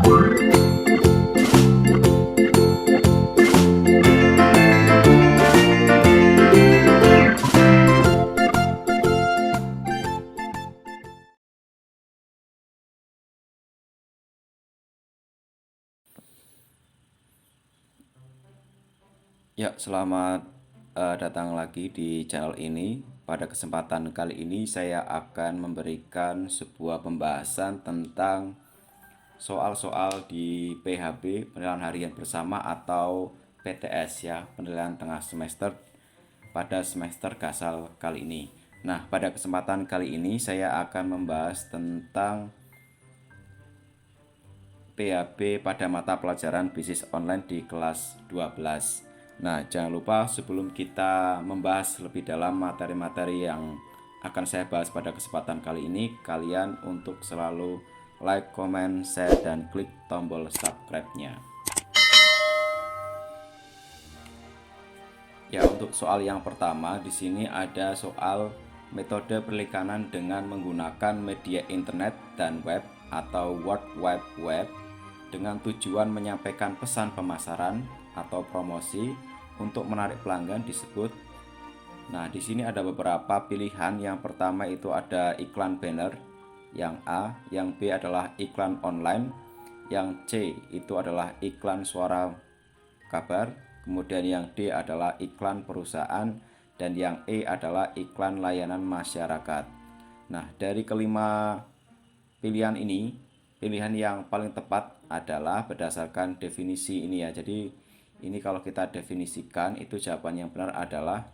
Ya, selamat datang lagi di channel ini. Pada kesempatan kali ini saya akan memberikan sebuah pembahasan tentang soal-soal di PHB, penilaian harian bersama atau PTS ya, penilaian tengah semester pada semester Gasal kali ini. Nah, pada kesempatan kali ini saya akan membahas tentang PHB pada mata pelajaran bisnis online di kelas 12. Nah, jangan lupa sebelum kita membahas lebih dalam materi-materi yang akan saya bahas pada kesempatan kali ini, kalian untuk selalu like, comment, share, dan klik tombol subscribe-nya. Ya, untuk soal yang pertama di sini ada soal metode perlikanan dengan menggunakan media internet dan web atau World Wide Web dengan tujuan menyampaikan pesan pemasaran atau promosi untuk menarik pelanggan disebut. Nah, di sini ada beberapa pilihan. Yang pertama itu ada iklan banner, yang A, yang B adalah iklan online, yang C itu adalah iklan suara kabar, kemudian yang D adalah iklan perusahaan, dan yang E adalah iklan layanan masyarakat. Nah, dari kelima pilihan ini, pilihan yang paling tepat adalah berdasarkan definisi ini ya. Jadi ini kalau kita definisikan itu jawaban yang benar adalah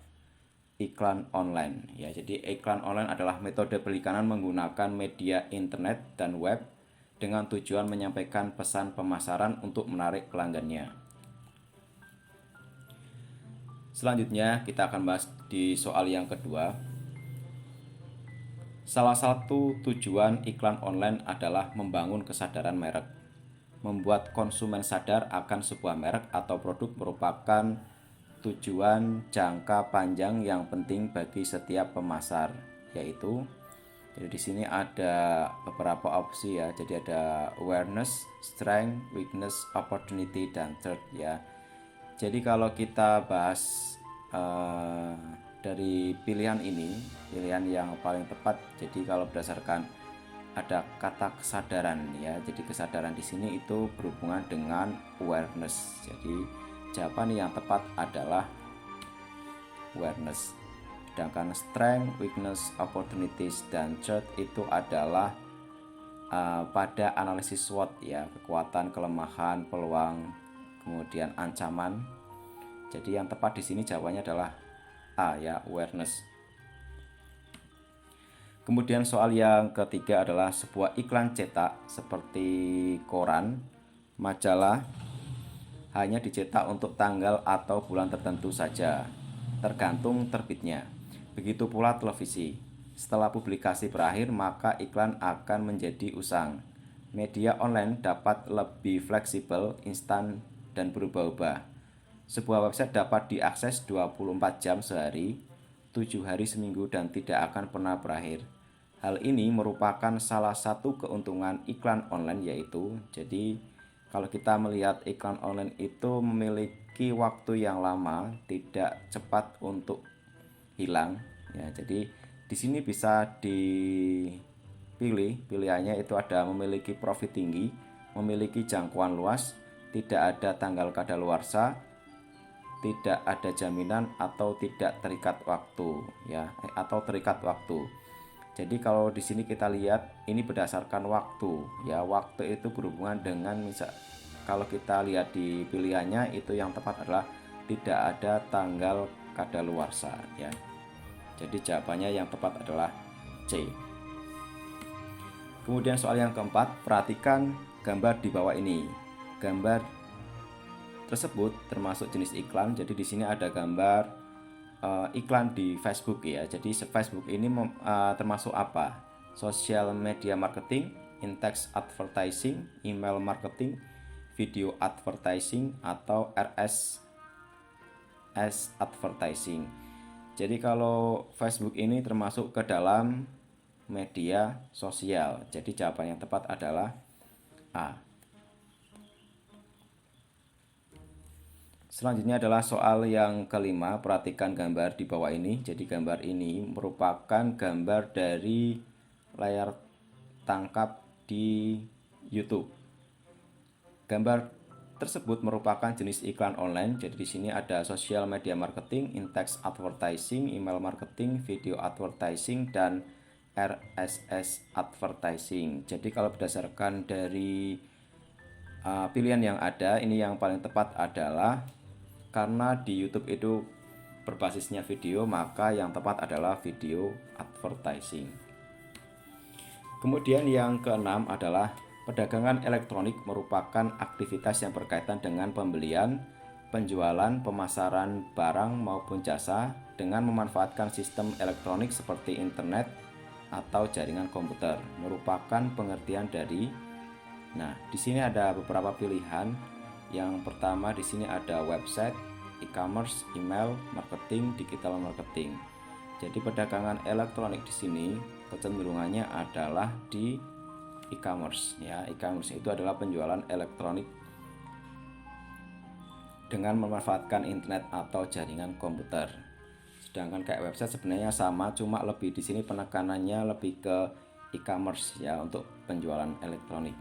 iklan online ya. Jadi iklan online adalah metode perikanan menggunakan media internet dan web dengan tujuan menyampaikan pesan pemasaran untuk menarik pelanggannya. Selanjutnya kita akan bahas di soal yang kedua. Salah satu tujuan iklan online adalah membangun kesadaran merek. Membuat konsumen sadar akan sebuah merek atau produk merupakan tujuan jangka panjang yang penting bagi setiap pemasar, yaitu jadi di sini ada beberapa opsi ya. Jadi ada awareness, strength, weakness, opportunity, dan threat ya. Jadi kalau kita bahas dari pilihan ini, pilihan yang paling tepat. Jadi kalau berdasarkan ada kata kesadaran ya. Jadi kesadaran di sini itu berhubungan dengan awareness. Jadi jawaban yang tepat adalah awareness. Sedangkan strength, weakness, opportunities, dan threat itu adalah pada analisis SWOT ya, kekuatan, kelemahan, peluang, kemudian ancaman. Jadi yang tepat di sini jawabannya adalah A ya, awareness. Kemudian soal yang ketiga adalah sebuah iklan cetak seperti koran, majalah hanya dicetak untuk tanggal atau bulan tertentu saja, tergantung terbitnya. Begitu pula televisi. Setelah publikasi berakhir, maka iklan akan menjadi usang. Media online dapat lebih fleksibel, instan, dan berubah-ubah. Sebuah website dapat diakses 24 jam sehari, 7 hari seminggu, dan tidak akan pernah berakhir. Hal ini merupakan salah satu keuntungan iklan online, yaitu jadi kalau kita melihat iklan online itu memiliki waktu yang lama, tidak cepat untuk hilang ya. Jadi di sini bisa dipilih, pilihannya itu ada memiliki profit tinggi, memiliki jangkauan luas, tidak ada tanggal kadaluarsa, tidak ada jaminan, atau tidak terikat waktu ya, atau terikat waktu. Jadi kalau di sini kita lihat ini berdasarkan waktu ya. Waktu itu berhubungan dengan misal kalau kita lihat di pilihannya itu yang tepat adalah tidak ada tanggal kadaluarsa ya. Jadi jawabannya yang tepat adalah C. Kemudian soal yang keempat, perhatikan gambar di bawah ini. Gambar tersebut termasuk jenis iklan. Jadi di sini ada gambar iklan di Facebook ya. Jadi Facebook ini termasuk apa? Social media marketing, in-text advertising, email marketing, video advertising, atau RSS advertising. Jadi kalau Facebook ini termasuk ke dalam media sosial. Jadi jawaban yang tepat adalah A. Selanjutnya adalah soal yang kelima, perhatikan gambar di bawah ini. Jadi gambar ini merupakan gambar dari layar tangkap di YouTube. Gambar tersebut merupakan jenis iklan online. Jadi di sini ada social media marketing, in-text advertising, email marketing, video advertising, dan RSS advertising. Jadi kalau berdasarkan dari pilihan yang ada, ini yang paling tepat adalah karena di YouTube itu berbasisnya video, maka yang tepat adalah video advertising. Kemudian yang keenam adalah perdagangan elektronik merupakan aktivitas yang berkaitan dengan pembelian, penjualan, pemasaran barang maupun jasa dengan memanfaatkan sistem elektronik seperti internet atau jaringan komputer. Merupakan pengertian dari. Nah, di sini ada beberapa pilihan. Yang pertama di sini ada website, e-commerce, email, marketing, digital marketing. Jadi perdagangan elektronik di sini kecenderungannya adalah di e-commerce ya. E-commerce itu adalah penjualan elektronik dengan memanfaatkan internet atau jaringan komputer. Sedangkan kayak website sebenarnya sama, cuma lebih di sini penekanannya lebih ke e-commerce ya untuk penjualan elektronik.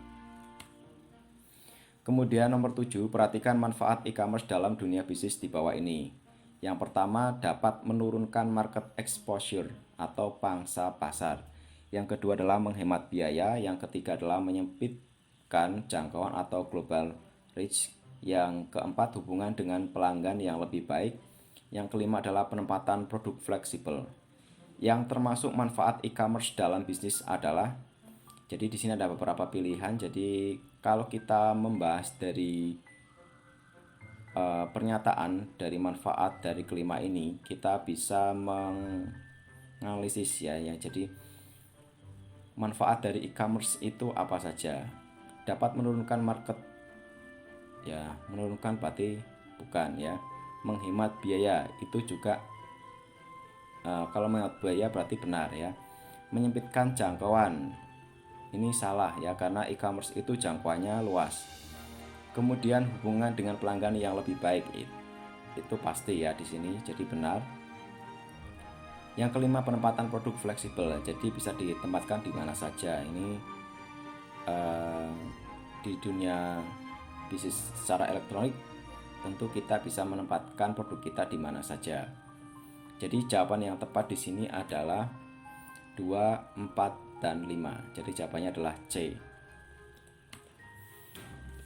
Kemudian nomor 7, perhatikan manfaat e-commerce dalam dunia bisnis di bawah ini. Yang pertama, dapat menurunkan market exposure atau pangsa pasar. Yang kedua adalah menghemat biaya. Yang ketiga adalah menyempitkan jangkauan atau global reach. Yang keempat, hubungan dengan pelanggan yang lebih baik. Yang kelima adalah penempatan produk fleksibel. Yang termasuk manfaat e-commerce dalam bisnis adalah, jadi di sini ada beberapa pilihan. Jadi kalau kita membahas dari pernyataan dari manfaat dari kelima ini, kita bisa menganalisis ya. Jadi manfaat dari e-commerce itu apa saja? Dapat menurunkan market ya, menurunkan berarti bukan ya. Menghemat biaya itu juga kalau menghemat biaya berarti benar ya. Menyempitkan jangkauan ini salah ya, karena e-commerce itu jangkauannya luas. Kemudian hubungan dengan pelanggan yang lebih baik itu pasti ya di sini, jadi benar. Yang kelima, penempatan produk fleksibel, jadi bisa ditempatkan di mana saja. Ini di dunia bisnis secara elektronik tentu kita bisa menempatkan produk kita di mana saja. Jadi jawaban yang tepat di sini adalah 2, 4, dan 5. Jadi jawabannya adalah C.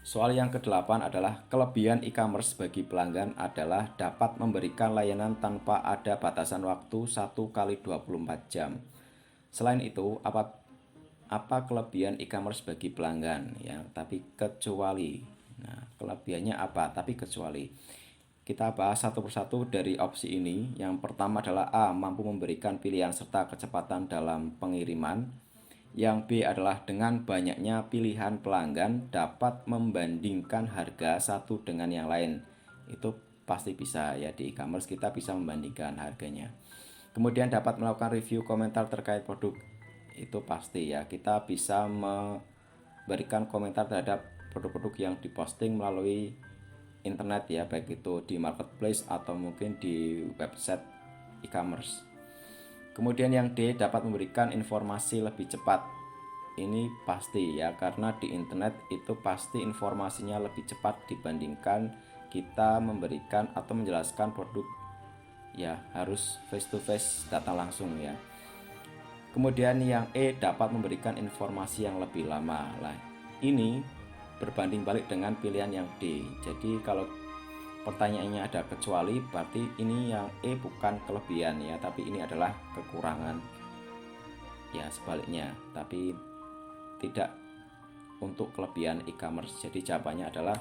Soal yang ke-8 adalah kelebihan e-commerce bagi pelanggan adalah dapat memberikan layanan tanpa ada batasan waktu 1x24 jam. Selain itu, apa kelebihan e-commerce bagi pelanggan ya, tapi kecuali. Nah, kelebihannya apa? Tapi kecuali. Kita bahas satu persatu dari opsi ini. Yang pertama adalah A, mampu memberikan pilihan serta kecepatan dalam pengiriman. Yang B adalah dengan banyaknya pilihan pelanggan dapat membandingkan harga satu dengan yang lain. Itu pasti bisa ya, di e-commerce kita bisa membandingkan harganya. Kemudian dapat melakukan review komentar terkait produk. Itu pasti ya, kita bisa memberikan komentar terhadap produk-produk yang diposting melalui internet ya, baik itu di marketplace atau mungkin di website e-commerce. Kemudian yang D, dapat memberikan informasi lebih cepat. Ini pasti ya, karena di internet itu pasti informasinya lebih cepat dibandingkan kita memberikan atau menjelaskan produk ya, harus face to face, datang langsung ya. Kemudian yang E, dapat memberikan informasi yang lebih lama. Nah, ini berbanding balik dengan pilihan yang D. Jadi kalau pertanyaannya ada kecuali, berarti ini yang E bukan kelebihan ya, tapi ini adalah kekurangan ya, sebaliknya, tapi tidak untuk kelebihan e-commerce. Jadi jawabannya adalah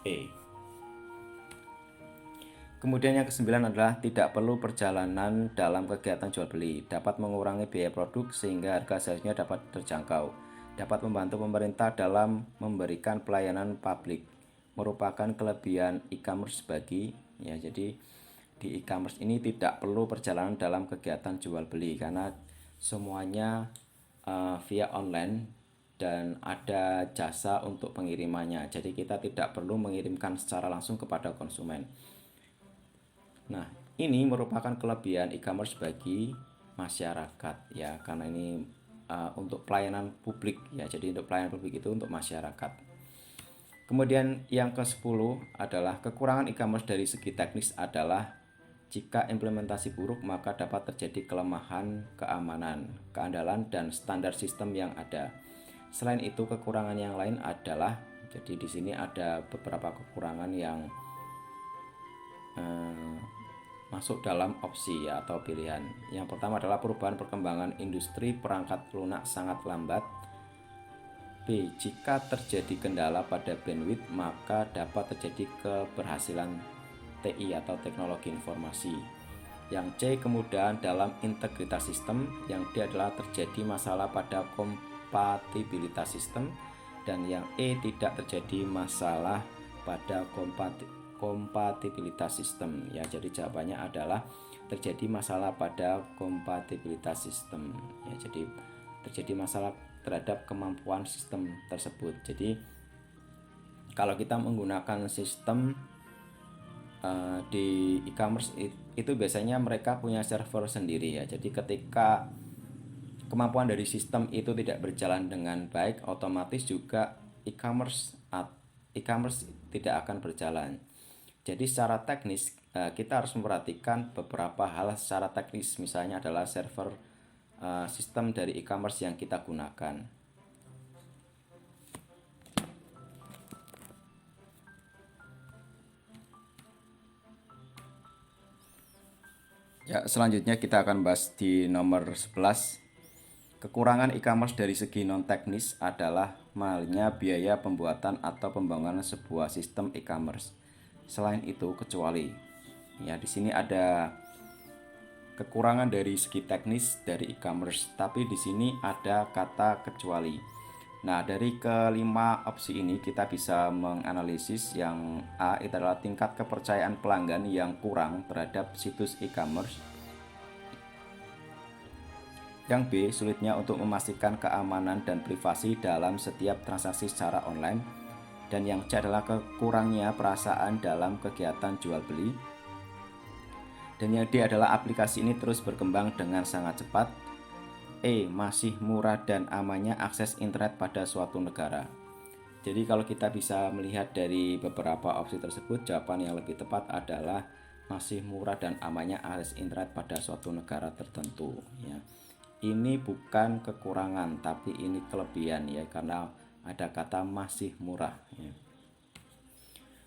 E. Kemudian yang ke-9 adalah tidak perlu perjalanan dalam kegiatan jual beli, dapat mengurangi biaya produk sehingga harga seharusnya dapat terjangkau, dapat membantu pemerintah dalam memberikan pelayanan publik. Merupakan kelebihan e-commerce bagi ya. Jadi di e-commerce ini tidak perlu perjalanan dalam kegiatan jual beli karena semuanya via online dan ada jasa untuk pengirimannya. Jadi kita tidak perlu mengirimkan secara langsung kepada konsumen. Nah, ini merupakan kelebihan e-commerce bagi masyarakat ya, karena ini untuk pelayanan publik ya. Jadi untuk pelayanan publik itu untuk masyarakat. Kemudian yang ke-10 adalah kekurangan e-commerce dari segi teknis adalah jika implementasi buruk maka dapat terjadi kelemahan keamanan, keandalan, dan standar sistem yang ada. Selain itu, kekurangan yang lain adalah, jadi di sini ada beberapa kekurangan yang masuk dalam opsi ya, atau pilihan. Yang pertama adalah perubahan perkembangan industri perangkat lunak sangat lambat. B. Jika terjadi kendala pada bandwidth, maka dapat terjadi keberhasilan TI atau teknologi informasi. Yang C. Kemudahan dalam integritas sistem. Yang D adalah terjadi masalah pada kompatibilitas sistem. Dan yang E. Tidak terjadi masalah pada kompatibilitas sistem ya. Jadi jawabannya adalah terjadi masalah pada kompatibilitas sistem ya. Jadi terjadi masalah terhadap kemampuan sistem tersebut. Jadi kalau kita menggunakan sistem di e-commerce itu biasanya mereka punya server sendiri ya. Jadi ketika kemampuan dari sistem itu tidak berjalan dengan baik, otomatis juga e-commerce tidak akan berjalan. Jadi secara teknis kita harus memperhatikan beberapa hal secara teknis, misalnya adalah server sistem dari e-commerce yang kita gunakan. Ya, selanjutnya kita akan bahas di nomor 11. Kekurangan e-commerce dari segi non-teknis adalah mahalnya biaya pembuatan atau pembangunan sebuah sistem e-commerce. Selain itu, kecuali ya, di sini ada kekurangan dari segi teknis dari e-commerce, tapi di sini ada kata kecuali. Nah, dari kelima opsi ini kita bisa menganalisis. Yang A itu adalah tingkat kepercayaan pelanggan yang kurang terhadap situs e-commerce. Yang B, sulitnya untuk memastikan keamanan dan privasi dalam setiap transaksi secara online. Dan yang C adalah kekurangnya perasaan dalam kegiatan jual beli. Dan yang D adalah aplikasi ini terus berkembang dengan sangat cepat. E, masih murah dan amannya akses internet pada suatu negara. Jadi kalau kita bisa melihat dari beberapa opsi tersebut, jawaban yang lebih tepat adalah masih murah dan amannya akses internet pada suatu negara tertentu ya. Ini bukan kekurangan tapi ini kelebihan ya, karena ada kata masih murah ya.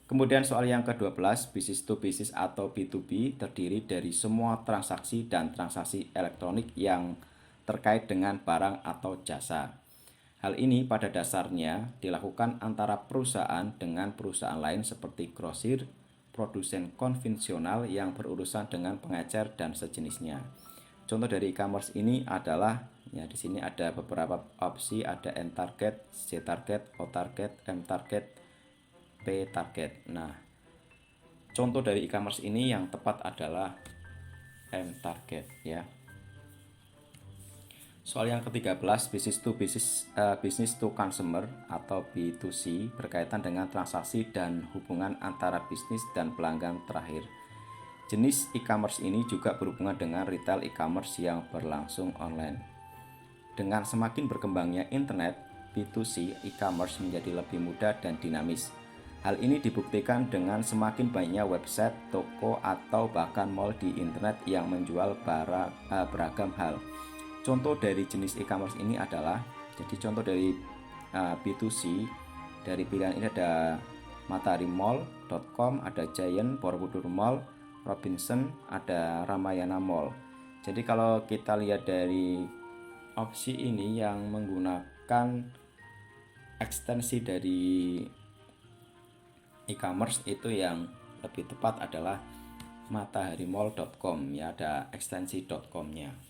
Kemudian soal yang ke-12, business to business atau B2B terdiri dari semua transaksi dan transaksi elektronik yang terkait dengan barang atau jasa. Hal ini pada dasarnya dilakukan antara perusahaan dengan perusahaan lain seperti grosir, produsen konvensional yang berurusan dengan pengecer dan sejenisnya. Contoh dari e-commerce ini adalah ya, di sini ada beberapa opsi, ada N-target, C-target, O-target, M-target, P-target. Nah, contoh dari e-commerce ini yang tepat adalah M-target ya. Soal yang ke-13, business to consumer atau B2C berkaitan dengan transaksi dan hubungan antara bisnis dan pelanggan terakhir. Jenis e-commerce ini juga berhubungan dengan retail e-commerce yang berlangsung online. Dengan semakin berkembangnya internet, B2C e-commerce menjadi lebih mudah dan dinamis. Hal ini dibuktikan dengan semakin banyak website, toko, atau bahkan mall di internet yang menjual beragam hal. Contoh dari jenis e-commerce ini adalah, jadi contoh dari B2C dari pilihan ini ada mataharimall.com, ada Giant, Borobudur Mall, Robinson, ada Ramayana Mall. Jadi kalau kita lihat dari opsi ini yang menggunakan ekstensi dari e-commerce itu yang lebih tepat adalah mataharimall.com ya, ada ekstensi .com-nya.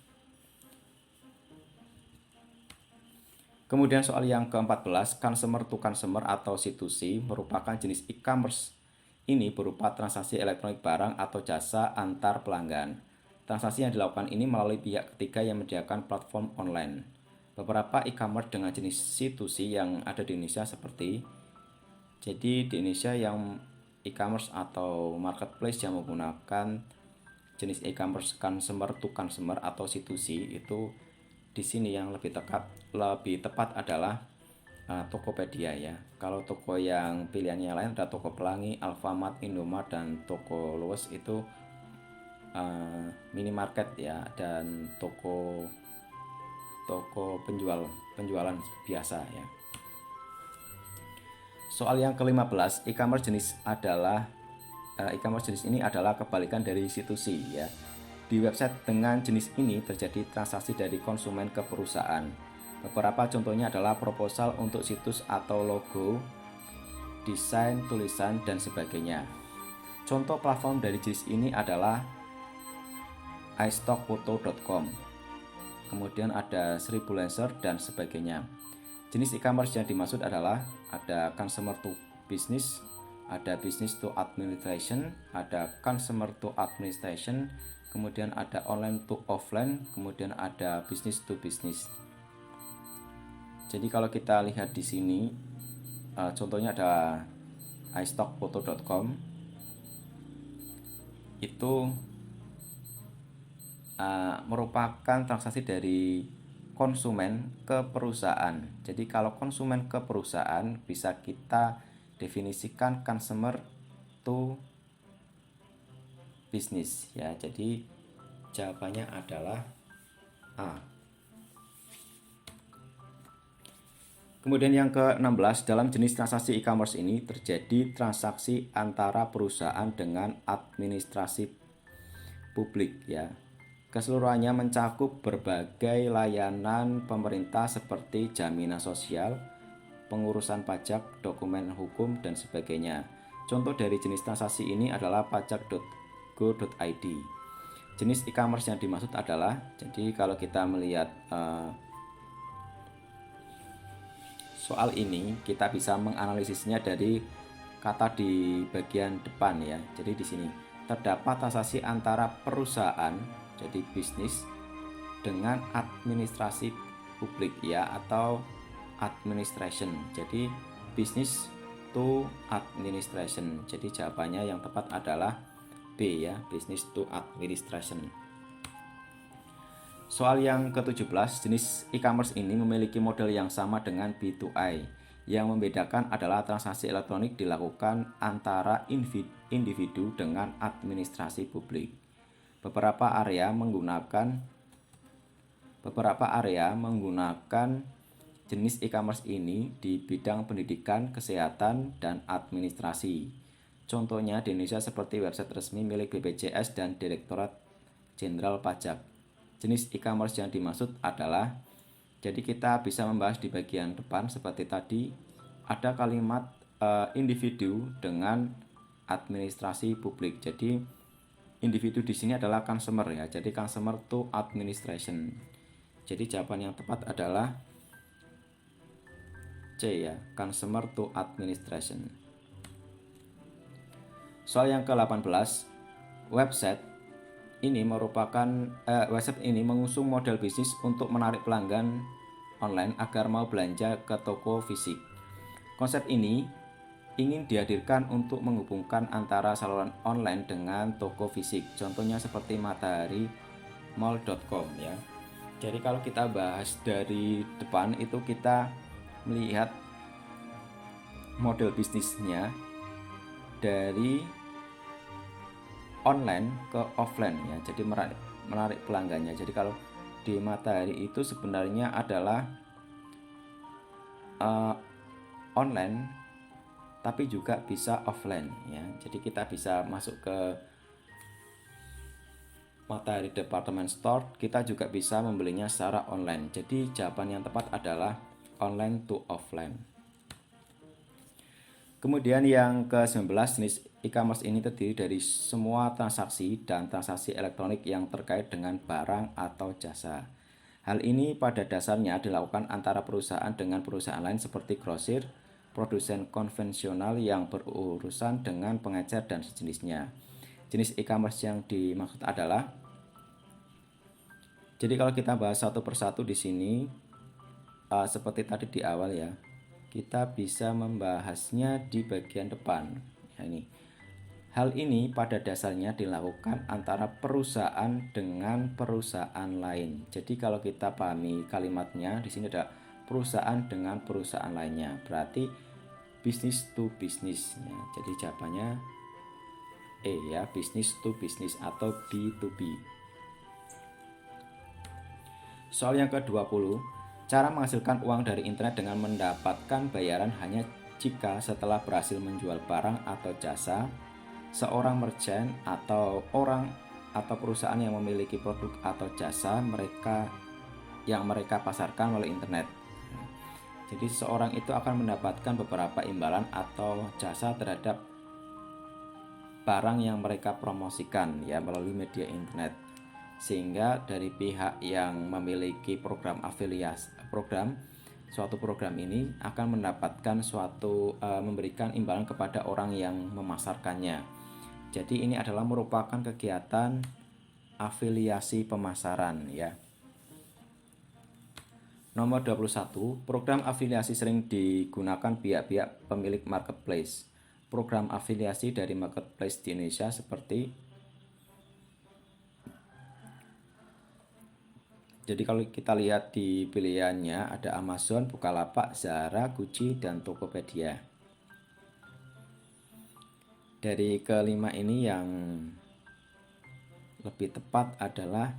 Kemudian soal yang ke-14, consumer to consumer atau C2C merupakan jenis e-commerce. Ini berupa transaksi elektronik barang atau jasa antar pelanggan. Transaksi yang dilakukan ini melalui pihak ketiga yang menyediakan platform online. Beberapa e-commerce dengan jenis C2C yang ada di Indonesia seperti, jadi di Indonesia yang e-commerce atau marketplace yang menggunakan jenis e-commerce consumer to consumer atau C2C itu di sini yang lebih tepat adalah Tokopedia ya. Kalau toko yang pilihannya lain ada Toko Pelangi, Alfamart, Indomart, dan Toko Luas itu minimarket ya, dan toko penjualan biasa ya. Soal yang ke-15, e-commerce jenis ini adalah kebalikan dari C2C ya. Di website dengan jenis ini terjadi transaksi dari konsumen ke perusahaan. Beberapa contohnya adalah proposal untuk situs atau logo, desain, tulisan, dan sebagainya. Contoh platform dari jenis ini adalah iStockPhoto.com, kemudian ada 1000 Lancer dan sebagainya. Jenis e-commerce yang dimaksud adalah ada consumer to business, ada business to administration, ada consumer to administration, kemudian ada online to offline, kemudian ada business to business. Jadi kalau kita lihat di sini, contohnya ada iStockPhoto.com, itu merupakan transaksi dari konsumen ke perusahaan. Jadi kalau konsumen ke perusahaan bisa kita definisikan consumer to business ya. Jadi jawabannya adalah A. Kemudian yang ke-16, dalam jenis transaksi e-commerce ini terjadi transaksi antara perusahaan dengan administrasi publik ya. Keseluruhannya mencakup berbagai layanan pemerintah seperti jaminan sosial, pengurusan pajak, dokumen hukum, dan sebagainya. Contoh dari jenis transaksi ini adalah pajak.go.id. Jenis e-commerce yang dimaksud adalah, jadi kalau kita melihat soal ini, kita bisa menganalisisnya dari kata di bagian depan ya. Jadi di sini terdapat transaksi antara perusahaan, jadi bisnis, dengan administrasi publik ya, atau administration. Jadi business to administration. Jadi jawabannya yang tepat adalah B ya, business to administration. Soal yang ke-17, jenis e-commerce ini memiliki model yang sama dengan B2I. Yang membedakan adalah transaksi elektronik dilakukan antara individu dengan administrasi publik. Beberapa area menggunakan jenis e-commerce ini di bidang pendidikan, kesehatan, dan administrasi. Contohnya di Indonesia seperti website resmi milik BPJS dan Direktorat Jenderal Pajak. Jenis e-commerce yang dimaksud adalah, jadi kita bisa membahas di bagian depan seperti tadi, ada kalimat individu dengan administrasi publik. Jadi individu di sini adalah consumer ya, jadi consumer to administration. Jadi jawaban yang tepat adalah C ya, consumer to administration. Soal yang ke-18, website ini mengusung model bisnis untuk menarik pelanggan online agar mau belanja ke toko fisik. Konsep ini ingin dihadirkan untuk menghubungkan antara saluran online dengan toko fisik. Contohnya seperti mataharimall.com ya. Jadi kalau kita bahas dari depan itu kita melihat model bisnisnya dari online ke offline ya, jadi menarik pelanggannya. Jadi kalau di Matahari itu sebenarnya adalah online tapi juga bisa offline ya. Jadi kita bisa masuk ke Matahari Department Store, kita juga bisa membelinya secara online. Jadi jawaban yang tepat adalah online to offline. Kemudian yang ke-19, jenis e-commerce ini terdiri dari semua transaksi dan transaksi elektronik yang terkait dengan barang atau jasa. Hal ini pada dasarnya dilakukan antara perusahaan dengan perusahaan lain seperti grosir, produsen konvensional yang berurusan dengan pengecer dan sejenisnya. Jenis e-commerce yang dimaksud adalah, jadi kalau kita bahas satu persatu di sini, seperti tadi di awal ya, kita bisa membahasnya di bagian depan. Ya, ini. Hal ini pada dasarnya dilakukan antara perusahaan dengan perusahaan lain. Jadi kalau kita pahami kalimatnya, di sini ada perusahaan dengan perusahaan lainnya. Berarti business to business ya. Jadi jawabannya E ya, business to business atau B2B. Soal yang ke-20, cara menghasilkan uang dari internet dengan mendapatkan bayaran hanya jika setelah berhasil menjual barang atau jasa, seorang merchant atau orang atau perusahaan yang memiliki produk atau jasa yang mereka pasarkan melalui internet. Jadi seorang itu akan mendapatkan beberapa imbalan atau jasa terhadap barang yang mereka promosikan ya melalui media internet. Sehingga dari pihak yang memiliki program afiliasi suatu program ini akan mendapatkan memberikan imbalan kepada orang yang memasarkannya. Jadi ini adalah merupakan kegiatan afiliasi pemasaran ya. Nomor 21, program afiliasi sering digunakan pihak-pihak pemilik marketplace. Program afiliasi dari marketplace di Indonesia seperti Jadi kalau kita lihat di pilihannya ada Amazon, Bukalapak, Zara, Gucci, dan Tokopedia. Dari kelima ini yang lebih tepat adalah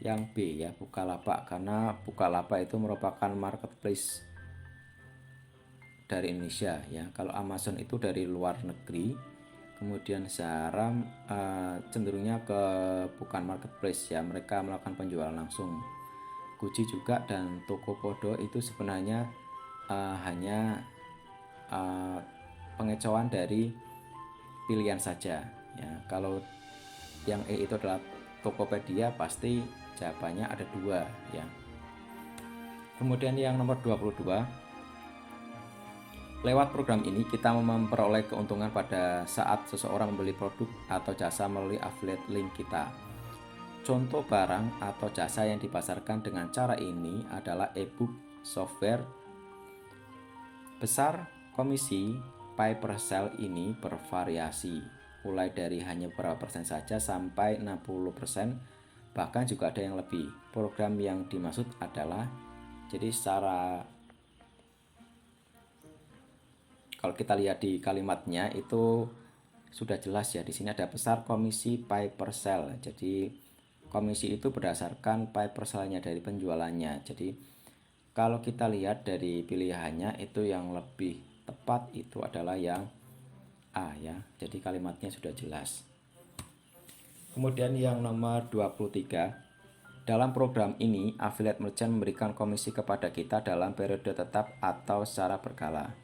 yang B ya, Bukalapak, karena Bukalapak itu merupakan marketplace dari Indonesia ya. Kalau Amazon itu dari luar negeri, kemudian Zara cenderungnya ke bukan marketplace ya, mereka melakukan penjualan langsung. Gucci juga dan Tokopedia itu sebenarnya hanya pengecohan dari pilihan saja ya. Kalau yang E itu adalah Tokopedia, pasti jawabannya ada 2 ya. Kemudian yang nomor 22, lewat program ini kita memperoleh keuntungan pada saat seseorang membeli produk atau jasa melalui affiliate link kita. Contoh barang atau jasa yang dipasarkan dengan cara ini adalah e-book, software. Besar komisi pay per sale ini bervariasi, mulai dari hanya beberapa persen saja sampai 60%, bahkan juga ada yang lebih. Program yang dimaksud adalah, jadi kalau kita lihat di kalimatnya itu sudah jelas ya, di sini ada besar komisi pay per sale. Jadi komisi itu berdasarkan pay per sale-nya dari penjualannya. Jadi kalau kita lihat dari pilihannya itu yang lebih tepat itu adalah yang A ya. Jadi kalimatnya sudah jelas. Kemudian yang nomor 23, dalam program ini affiliate merchant memberikan komisi kepada kita dalam periode tetap atau secara berkala.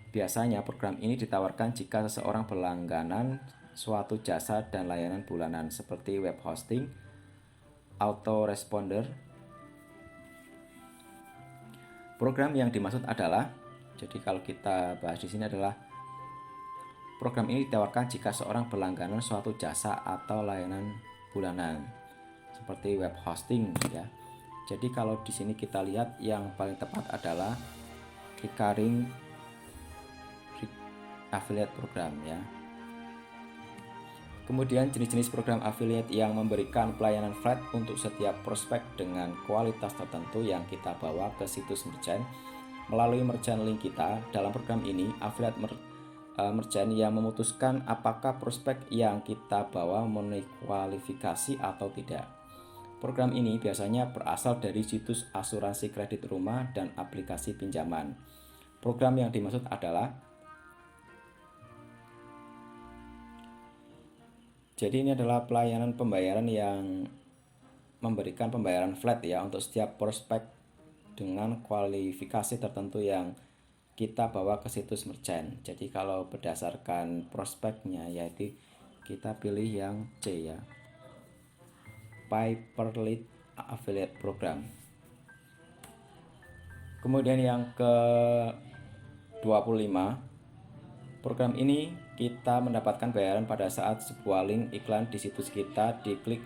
Biasanya program ini ditawarkan jika seseorang berlangganan suatu jasa dan layanan bulanan seperti web hosting, autoresponder. Program yang dimaksud adalah, jadi kalau kita bahas di sini adalah program ini ditawarkan jika seorang berlangganan suatu jasa atau layanan bulanan seperti web hosting ya. Jadi kalau di sini kita lihat yang paling tepat adalah recurring affiliate program ya. Kemudian jenis-jenis program affiliate yang memberikan pelayanan flat untuk setiap prospek dengan kualitas tertentu yang kita bawa ke situs merchant melalui merchant link kita. Dalam program ini, affiliate merchant yang memutuskan apakah prospek yang kita bawa memenuhi kualifikasi atau tidak. Program ini biasanya berasal dari situs asuransi kredit rumah dan aplikasi pinjaman. Program yang dimaksud adalah, jadi ini adalah pelayanan pembayaran yang memberikan pembayaran flat ya untuk setiap prospek dengan kualifikasi tertentu yang kita bawa ke situs merchant. Jadi kalau berdasarkan prospeknya yaitu kita pilih yang C ya, pay per lead affiliate program. Kemudian yang ke 25, program ini kita mendapatkan bayaran pada saat sebuah link iklan di situs kita diklik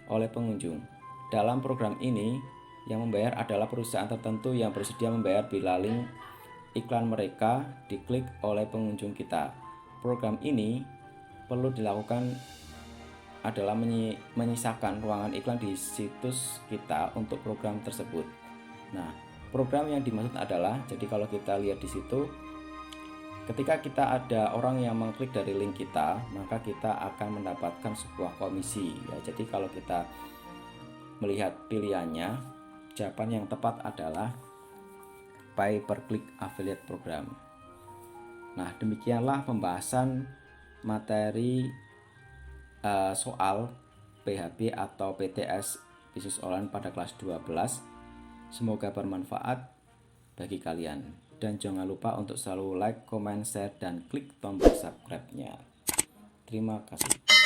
oleh pengunjung. Dalam program ini, Yang membayar adalah perusahaan tertentu yang bersedia membayar bila link iklan mereka diklik oleh pengunjung kita. Program ini perlu dilakukan adalah menyisakan ruangan iklan di situs kita untuk program tersebut. Nah, program yang dimaksud adalah, jadi kalau kita lihat di situ, ketika kita ada orang yang mengklik dari link kita, maka kita akan mendapatkan sebuah komisi. Ya, jadi kalau kita melihat pilihannya, jawaban yang tepat adalah pay per click affiliate program. Nah, demikianlah pembahasan materi soal PHP atau PTS Bisnis Online pada kelas 12. Semoga bermanfaat bagi kalian. Dan jangan lupa untuk selalu like, comment, share, dan klik tombol subscribe-nya. Terima kasih.